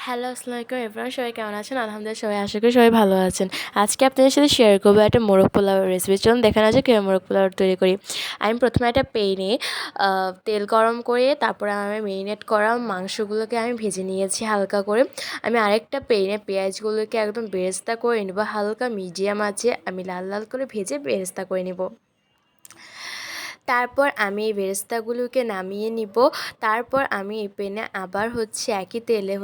Hello, আসসালামু আলাইকুম everyone. সবাই কেমন আছেন? আলহামদুলিল্লাহ সবাই আশা করি সবাই ভালো আছেন। আজকে আপনাদের সাথে শেয়ার করবো একটা মোরগ পোলাও রেসিপি। চলুন দেখানো যাক কীভাবে মোরগ পোলাও তৈরি করি। আমি প্রথমে একটা প্যানে তেল গরম করে তারপরে আমি ম্যারিনেট করা মাংসগুলোকে আমি ভেজে নিয়েছি হালকা করে। আমি আরেকটা প্যানে পেঁয়াজগুলোকে একদম বেরেস্তা করে নেব, হালকা মিডিয়াম আঁচে আমি লাল লাল করে ভেজে বেরেস্তা করে নেব। তারপর আমি এই বেরেস্তাগুলোকে নামিয়ে নিব। তারপর আমি এই প্যানে আবার একই তেলে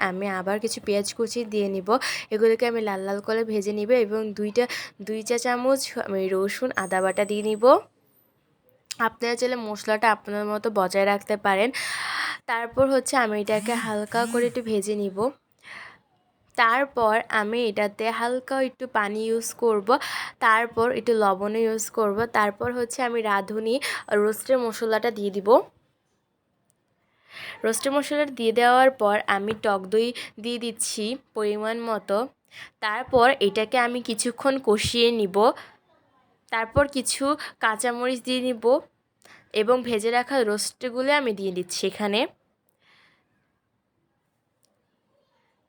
আমি আবার কিছু পেঁয়াজ কুচি দিয়ে নিব। এগুলোকে আমি লাল লাল করে ভেজে নিব এবং দুই চা চামচ আমি রসুন আদা বাটা দিয়ে নিব। আপনারা চাইলে মশলাটা আপনার মতো বজায় রাখতে পারেন। তারপর আমি এটাকে হালকা করে একটু ভেজে নিব। তারপর আমি এটাতে হালকা একটু পানি ইউজ করব, তারপর একটু লবণও ইউজ করব। তারপর আমি রাঁধুনি রোস্টের মশলাটা দিয়ে দিব। রোস্টের মশলাটা দিয়ে দেওয়ার পর আমি টক দই দিয়ে দিচ্ছি পরিমাণ মতো। তারপর এটাকে আমি কিছুক্ষণ কষিয়ে নিব। তারপর কিছু কাঁচামরিচ দিয়ে নিব এবং ভেজে রাখা রোস্টগুলো আমি দিয়ে দিচ্ছি এখানে।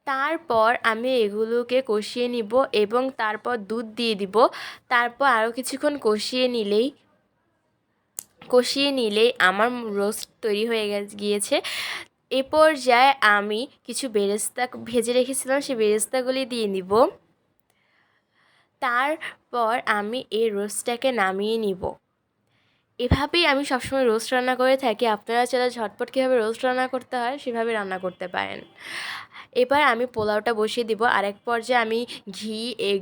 তারপর আমি এগুলোকে কষিয়ে নিব এবং তারপর দুধ দিয়ে দিব। তারপর আরও কিছুক্ষণ কষিয়ে নিলেই আমার রোস্ট তৈরি হয়ে গিয়েছে। এ পর্যায়ে আমি কিছু বেরেস্তা ভেজে রেখেছিলাম, সেই বেরেস্তাগুলি দিয়ে নিব। তারপর আমি এই রোস্টটাকে নামিয়ে নিব। এভাবেই আমি সবসময় রোস্ট রান্না করে থাকি। আপনারা চাইলে ঝটপট কীভাবে রোস্ট রান্না করতে হয় সেভাবে রান্না করতে পারেন। এবার আমি পোলাওটা বসিয়ে দিব। আরেক পর্যায়ে আমি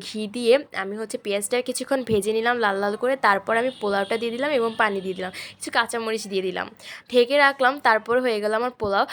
ঘি দিয়ে আমি পেঁয়াজটা কিছুক্ষণ ভেজে নিলাম লাল লাল করে। তারপর আমি পোলাওটা দিয়ে দিলাম এবং পানি দিয়ে দিলাম, কিছু কাঁচামরিচ দিয়ে দিলাম, ঢেকে রাখলাম। তারপর হয়ে গেল আমার পোলাও।